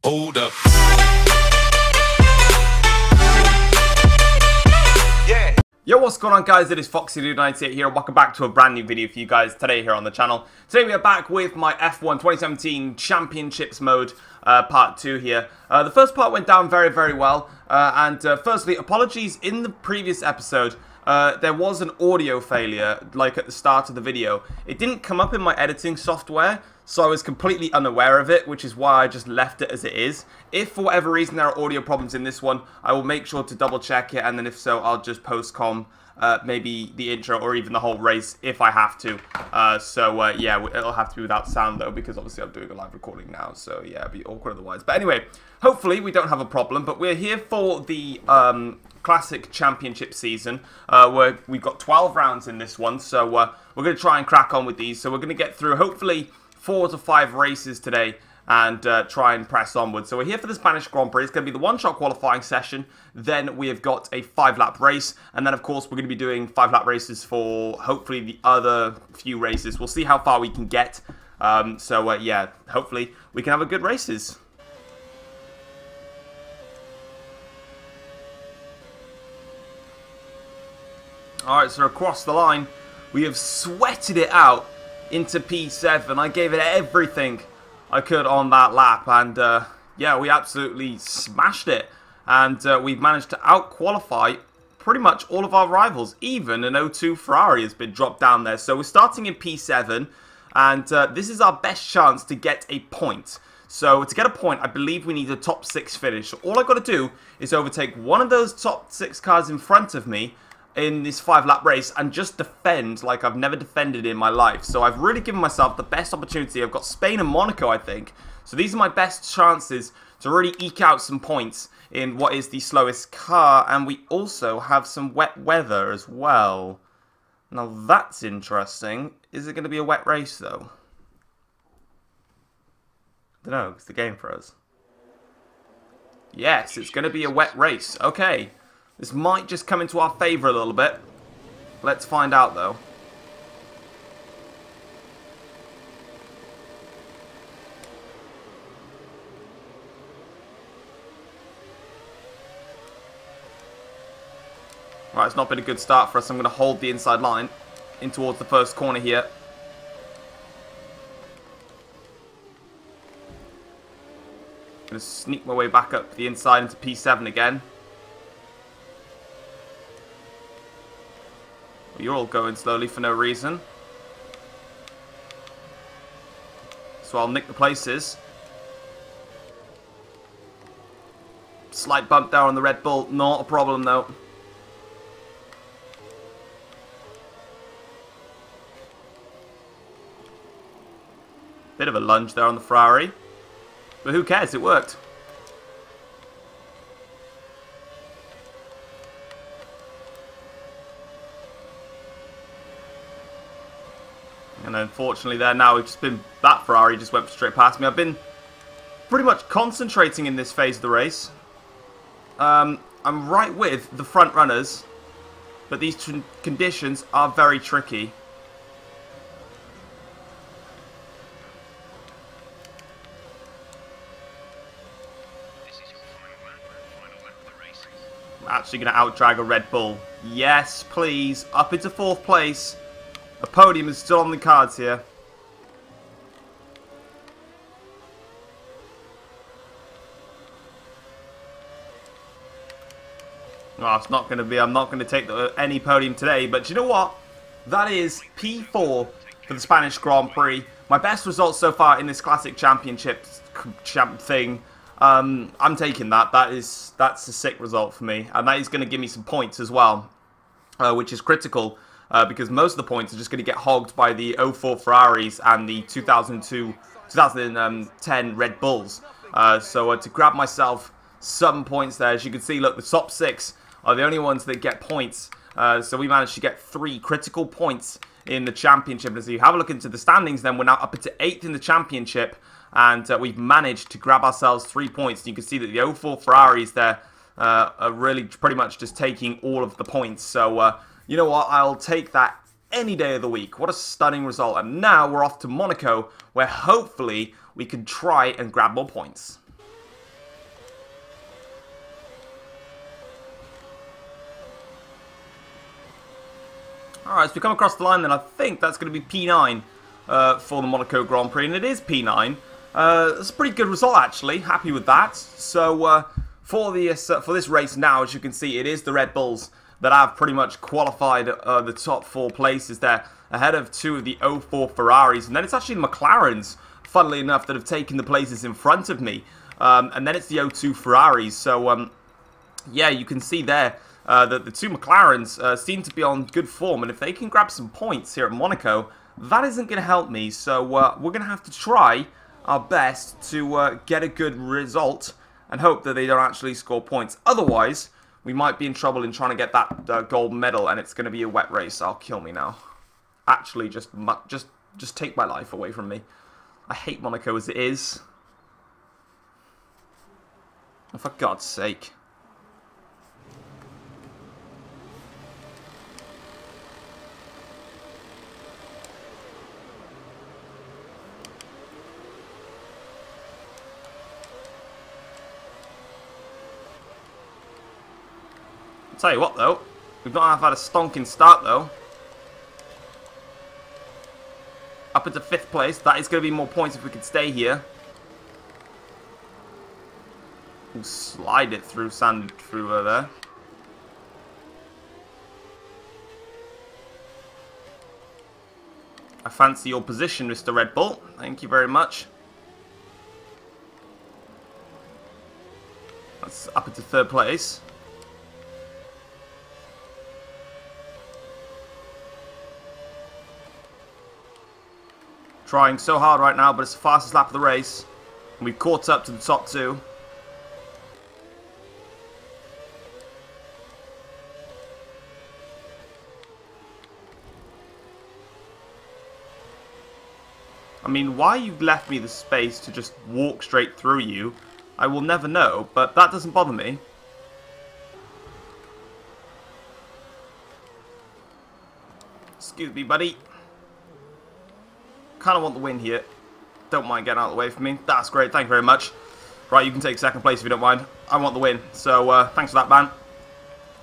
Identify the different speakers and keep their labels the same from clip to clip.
Speaker 1: Hold up.
Speaker 2: Yo, what's going on guys, it is FoxyDude98 here, and welcome back to a brand new video for you guys today here on the channel. Today we are back with my F1 2017 Championships mode, part 2 here. The first part went down very well, and firstly, apologies, in the previous episode, there was an audio failure, like at the start of the video. It didn't come up in my editing software, so I was completely unaware of it, which is why I just left it as it is. If for whatever reason there are audio problems in this one, I will make sure to double check it, and then if so, I'll just post-com maybe the intro or even the whole race if I have to. Yeah, it'll have to be without sound though, because obviously I'm doing a live recording now, so yeah, it'd be awkward otherwise. But anyway, hopefully we don't have a problem, but we're here for the Classic Championship season, where we've got 12 rounds in this one, so we're going to try and crack on with these. So we're going to get through, hopefully, 4 to 5 races today and try and press onward. So we're here for the Spanish Grand Prix. It's going to be the one-shot qualifying session. Then we have got a 5-lap race. And then, of course, we're going to be doing 5-lap races for, hopefully, the other few races. We'll see how far we can get. Yeah, hopefully we can have a good races. Alright, so across the line, we have sweated it out into P7. I gave it everything I could on that lap, and yeah, we absolutely smashed it. And we've managed to out-qualify pretty much all of our rivals. Even an O2 Ferrari has been dropped down there. So we're starting in P7, and this is our best chance to get a point. So to get a point, I believe we need a top 6 finish. So all I've got to do is overtake one of those top 6 cars in front of me in this 5-lap race and just defend like I've never defended in my life. So I've really given myself the best opportunity. I've got Spain and Monaco, I think. So these are my best chances to really eke out some points in what is the slowest car. And we also have some wet weather as well. Now that's interesting. Is it going to be a wet race though? I don't know, it's the game for us. Yes, it's going to be a wet race. Okay. This might just come into our favour a little bit. Let's find out, though. Right, it's not been a good start for us. I'm going to hold the inside line in towards the first corner here. Going to sneak my way back up the inside into P7 again. You're all going slowly for no reason. So I'll nick the places. Slight bump there on the Red Bull. Not a problem though. Bit of a lunge there on the Ferrari. But who cares? It worked. And unfortunately there now, that Ferrari just went straight past me. I've been pretty much concentrating in this phase of the race. I'm right with the front runners, but these conditions are very tricky. I'm actually going to out-drag a Red Bull. Yes, please. Up into 4th place. A podium is still on the cards here. Oh, it's not going to be. I'm not going to take any podium today. But you know what? That is P4 for the Spanish Grand Prix. My best result so far in this Classic Championship thing. I'm taking that. That's a sick result for me, and that is going to give me some points as well, which is critical. Because most of the points are just going to get hogged by the 04 Ferraris and the 2010 Red Bulls. To grab myself some points there, as you can see, look, the top 6 are the only ones that get points. So we managed to get 3 critical points in the championship. And so you have a look into the standings, then we're now up into 8th in the championship. And we've managed to grab ourselves 3 points. And you can see that the 04 Ferraris there are really pretty much just taking all of the points. So you know what? I'll take that any day of the week. What a stunning result. And now we're off to Monaco, where hopefully we can try and grab more points. Alright, so we come across the line then. I think that's going to be P9 for the Monaco Grand Prix, and it is P9. That's a pretty good result, actually. Happy with that. So, for this race now, as you can see, it is the Red Bulls that have pretty much qualified the top 4 places there, ahead of 2 of the 04 Ferraris. And then it's actually the McLarens, funnily enough, that have taken the places in front of me. And then it's the 02 Ferraris. So, yeah, you can see there that the 2 McLarens seem to be on good form. And if they can grab some points here at Monaco, that isn't going to help me. So, we're going to have to try our best to get a good result and hope that they don't actually score points. Otherwise, we might be in trouble in trying to get that gold medal, and it's going to be a wet race. I'll kill me now. Actually, just take my life away from me. I hate Monaco as it is. Oh, for God's sake. I'll tell you what, though. We've not had a stonking start, though. Up into 5th place. That is going to be more points if we could stay here. We'll slide it through there. I fancy your position, Mr. Red Bull. Thank you very much. That's up into 3rd place. Trying so hard right now, but it's the fastest lap of the race. And we've caught up to the top 2. I mean, why you've left me the space to just walk straight through you, I will never know, but that doesn't bother me. Excuse me, buddy. Kind of want the win here. Don't mind getting out of the way for me. That's great. Thank you very much. Right, you can take 2nd place if you don't mind. I want the win. So, thanks for that, man.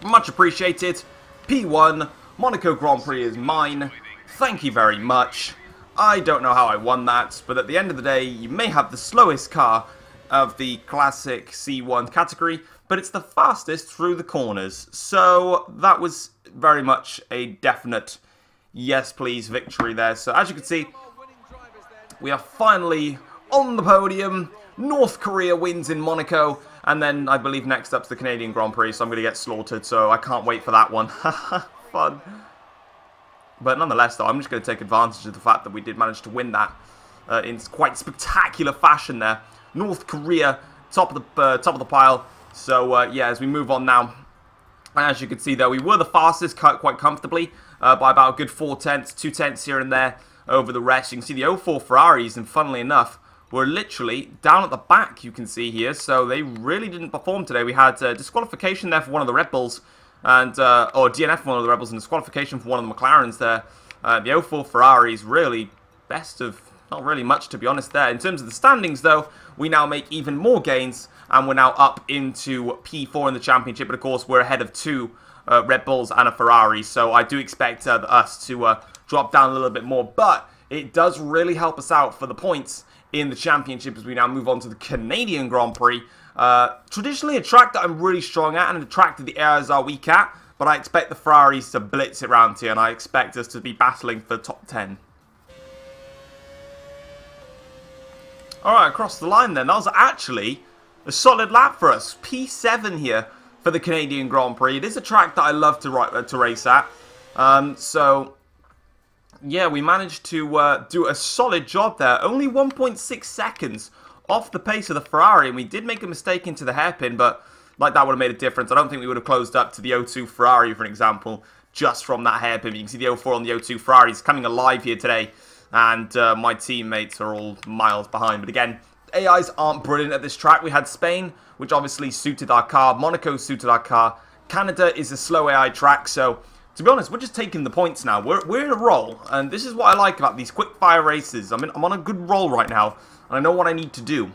Speaker 2: Much appreciated. P1. Monaco Grand Prix is mine. Thank you very much. I don't know how I won that, but at the end of the day, you may have the slowest car of the classic C1 category, but it's the fastest through the corners. So, that was very much a definite yes please victory there. So, as you can see, we are finally on the podium. North Korea wins in Monaco. And then I believe next up's the Canadian Grand Prix. So I'm going to get slaughtered. So I can't wait for that one. Fun. But nonetheless, though, I'm just going to take advantage of the fact that we did manage to win that in quite spectacular fashion there. North Korea, top of the pile. So yeah, as we move on now. As you can see, though, we were the fastest quite comfortably by about a good 4 tenths, 2 tenths here and there over the rest. You can see the 04 Ferraris, and funnily enough, were literally down at the back, you can see here. So they really didn't perform today. We had disqualification there for one of the Red Bulls, and or DNF for one of the Red Bulls, and disqualification for one of the McLarens there. The 04 Ferraris really best of not really much, to be honest, there. In terms of the standings, though, we now make even more gains, and we're now up into P4 in the championship. But of course, we're ahead of 2 Red Bulls and a Ferrari. So I do expect us to drop down a little bit more, but it does really help us out for the points in the championship as we now move on to the Canadian Grand Prix. Traditionally a track that I'm really strong at and a track that the areas are weak at, but I expect the Ferraris to blitz it around here, and I expect us to be battling for top 10. Alright, across the line then. That was actually a solid lap for us. P7 here for the Canadian Grand Prix. It is a track that I love to race at. So yeah, we managed to do a solid job there. Only 1.6 seconds off the pace of the Ferrari, and we did make a mistake into the hairpin, but like that would have made a difference. I don't think we would have closed up to the 02 Ferrari, for example, just from that hairpin. You can see the 04 on the 02 Ferrari is coming alive here today, and my teammates are all miles behind. But again, AIs aren't brilliant at this track. We had Spain, which obviously suited our car. Monaco suited our car. Canada is a slow AI track, so to be honest, we're just taking the points now. We're in a roll, and this is what I like about these quick-fire races. I'm on a good roll right now, and I know what I need to do.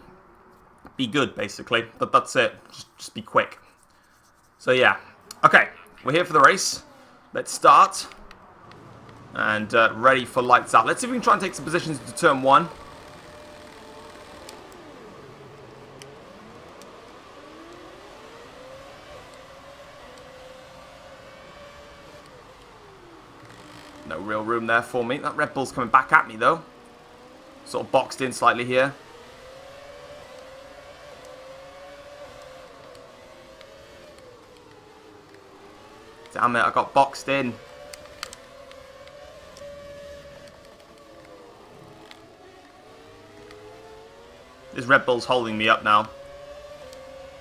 Speaker 2: Be good, basically. But that's it. Just be quick. So, yeah. Okay, we're here for the race. Let's start. And ready for lights out. Let's see if we can try and take some positions into turn 1. No real room there for me. That Red Bull's coming back at me, though. Sort of boxed in slightly here. Damn it, I got boxed in. This Red Bull's holding me up now.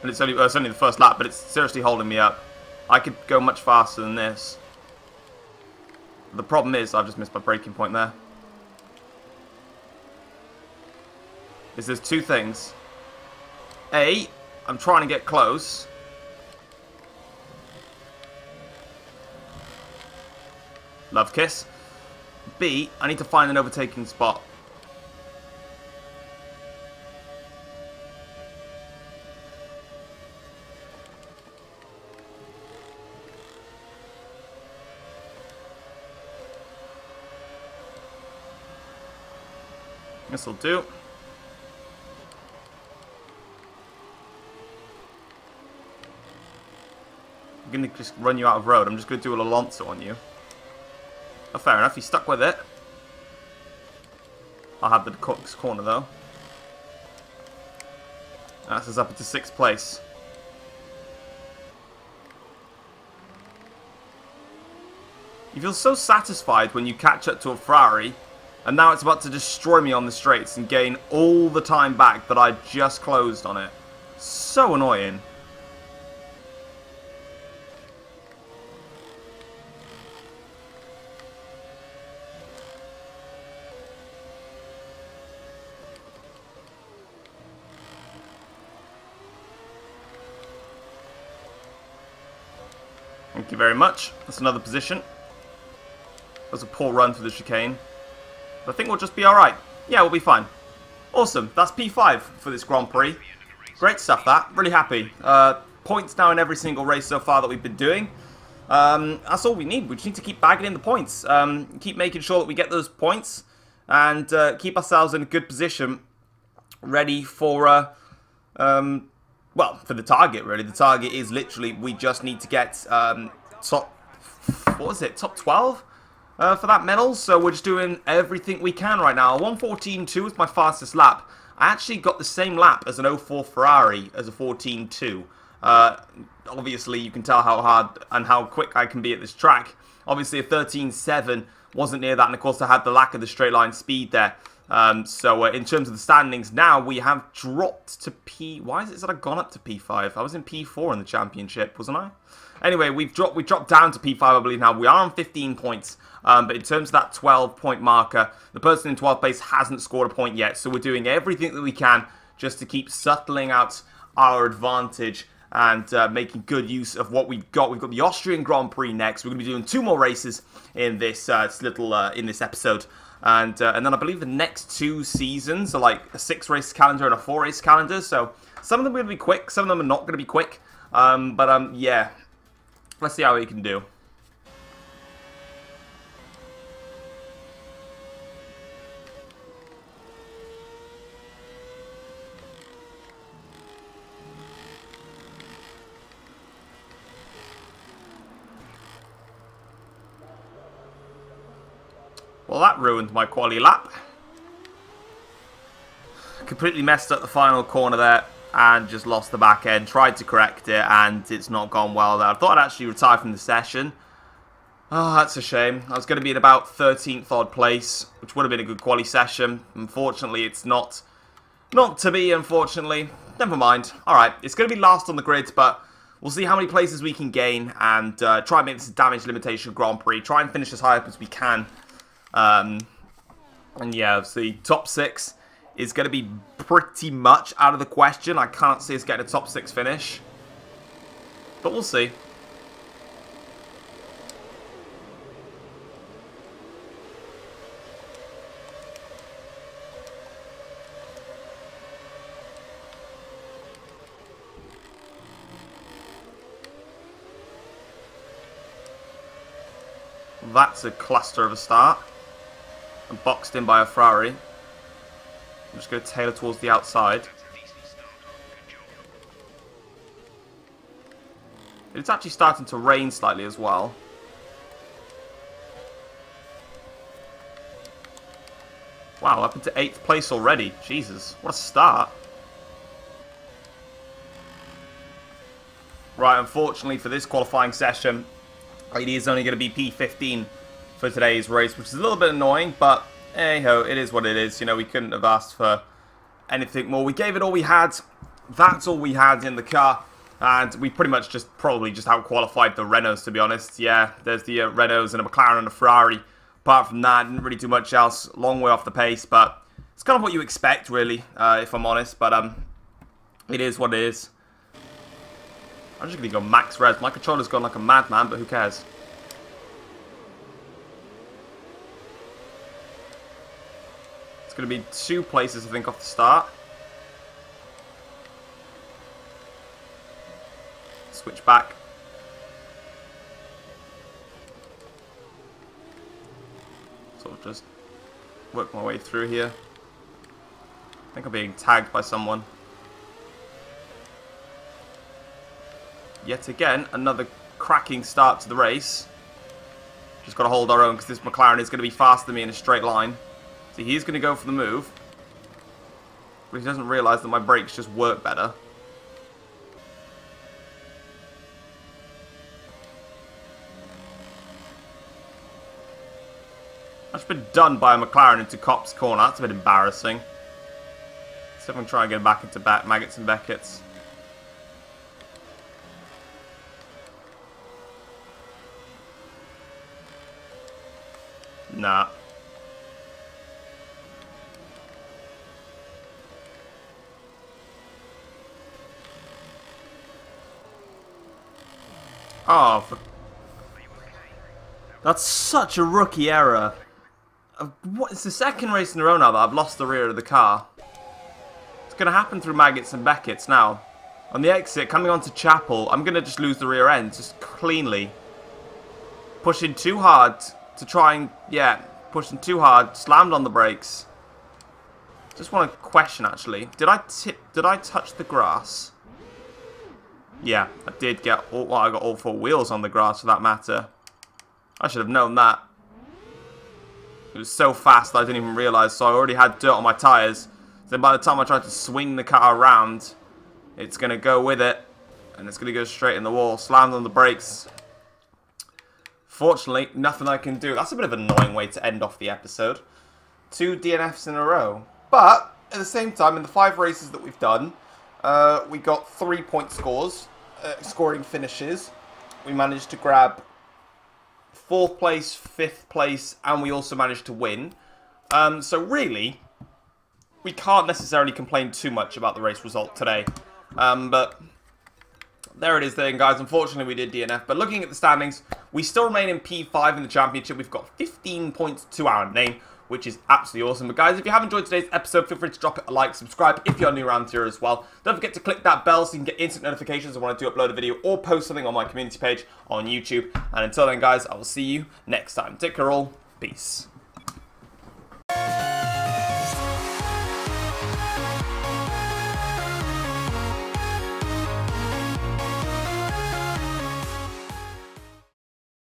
Speaker 2: And it's only the first lap, but it's seriously holding me up. I could go much faster than this. The problem is, I've just missed my braking point there. There's two things. A, I'm trying to get close. Love kiss. B, I need to find an overtaking spot. This'll do. I'm going to just run you out of road. I'm just going to do an Alonso on you. Oh, fair enough. He's stuck with it. I'll have the Cook's corner, though. That's us up into 6th place. You feel so satisfied when you catch up to a Ferrari, and now it's about to destroy me on the straights and gain all the time back that I just closed on it. So annoying. Thank you very much. That's another position. That was a poor run through the chicane. But I think we'll just be alright. Yeah, we'll be fine. Awesome. That's P5 for this Grand Prix. Great stuff, that. Really happy. Points now in every single race so far that we've been doing. That's all we need. We just need to keep bagging in the points. Keep making sure that we get those points. And keep ourselves in a good position. Ready for... well, for the target, really. The target is literally, we just need to get top 12 for that medal. So we're just doing everything we can right now. 1:14.2 is my fastest lap. I actually got the same lap as an 04 Ferrari as a 14.2. Obviously, you can tell how hard and how quick I can be at this track. Obviously, a 13.7 wasn't near that, and of course, I had the lack of the straight line speed there. So in terms of the standings now, we have dropped to P... Why is it that I've gone up to P5? I was in P4 in the championship, wasn't I? Anyway, we dropped down to P5, I believe now. We are on 15 points. But in terms of that 12-point marker, the person in 12th place hasn't scored a point yet. So we're doing everything that we can just to keep suttling out our advantage and making good use of what we've got. We've got the Austrian Grand Prix next. We're going to be doing 2 more races in this in this episode. And then I believe the next 2 seasons are like a 6-race calendar and a 4-race calendar. So some of them are going to be quick, some of them are not going to be quick. Yeah, let's see how we can do. Well, that ruined my quali lap. Completely messed up the final corner there and just lost the back end. Tried to correct it and it's not gone well there. I thought I'd actually retire from the session. Oh, that's a shame. I was going to be in about 13th odd place, which would have been a good quali session. Unfortunately, it's not to be, unfortunately. Never mind. Alright, it's going to be last on the grid, but we'll see how many places we can gain and try and make this a damage limitation Grand Prix. Try and finish as high up as we can. And yeah, so the top 6 is going to be pretty much out of the question. I can't see us getting a top 6 finish. But we'll see. That's a cluster of a start. And boxed in by a Ferrari. I'm just going to tailor towards the outside. It's actually starting to rain slightly as well. Wow, up into 8th place already. Jesus, what a start. Right, unfortunately for this qualifying session, it is only going to be P15 for today's race, which is a little bit annoying, but hey ho, it is what it is. You know, we couldn't have asked for anything more. We gave it all we had. That's all we had in the car. And we pretty much probably just out-qualified the Renaults, to be honest. Yeah, there's the Renaults and a McLaren and a Ferrari. Apart from that, didn't really do much else. Long way off the pace, but it's kind of what you expect, really, if I'm honest. But it is what it is. I'm just going to go max res. My controller's gone like a madman, but who cares? It's going to be 2 places, I think, off the start. Switch back. Sort of just work my way through here. I think I'm being tagged by someone. Yet again, another cracking start to the race. Just got to hold our own because this McLaren is going to be faster than me in a straight line. See, he's going to go for the move. But he doesn't realise that my brakes just work better. That's been done by a McLaren into Copse corner. That's a bit embarrassing. Let's see if I can try and get back into Maggots and Beckett's. Nah. Oh, that's such a rookie error. What? It's the second race in a row now that I've lost the rear of the car. It's going to happen through Maggots and Beckett's now. On the exit, coming onto Chapel, I'm going to just lose the rear end, just cleanly. Pushing too hard to try and, yeah, pushing too hard, slammed on the brakes. Just want to question, actually. Did I touch the grass? Yeah, I did get all, well, I got all 4 wheels on the grass for that matter. I should have known that. It was so fast that I didn't even realise, so I already had dirt on my tyres. Then by the time I tried to swing the car around, it's going to go with it, and it's going to go straight in the wall. Slammed on the brakes. Fortunately, nothing I can do. That's a bit of an annoying way to end off the episode. 2 DNFs in a row. But, at the same time, in the 5 races that we've done, we got 3-point scores, scoring finishes. We managed to grab 4th place, 5th place, and we also managed to win. So really, we can't necessarily complain too much about the race result today. But there it is then, guys. Unfortunately, we did DNF. But looking at the standings, we still remain in P5 in the championship. We've got 15 points to our name, which is absolutely awesome. But guys, if you have enjoyed today's episode, feel free to drop it a like, subscribe if you're new around here as well. Don't forget to click that bell so you can get instant notifications when I do upload a video or post something on my community page on YouTube. And until then, guys, I will see you next time. Take care all. Peace.